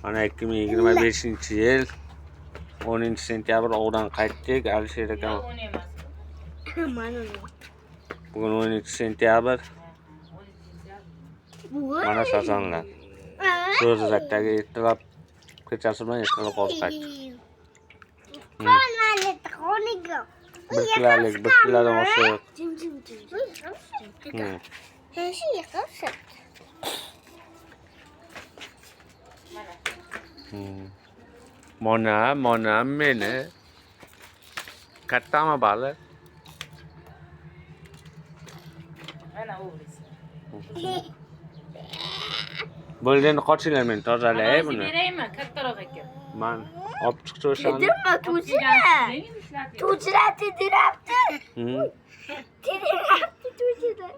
Mana 2025-yil 10-sentyabr ovdan qaytdik. Alisher aka. Bugun 12-sentyabr. Mana sazonlar. So'zakdagi ertalab kechasi bilan ertalab olib qaytdik. Bir kilodan oshiq. Mana meni. Kattami baliq? Ana o'g'lisi. Bo'ldi, endi qochinglar, men tozalay buni. Beraymi? Kattaroq ekan. Men olib chiqib o'shani. Nima tujirati dirapti. Dirapti tujirati.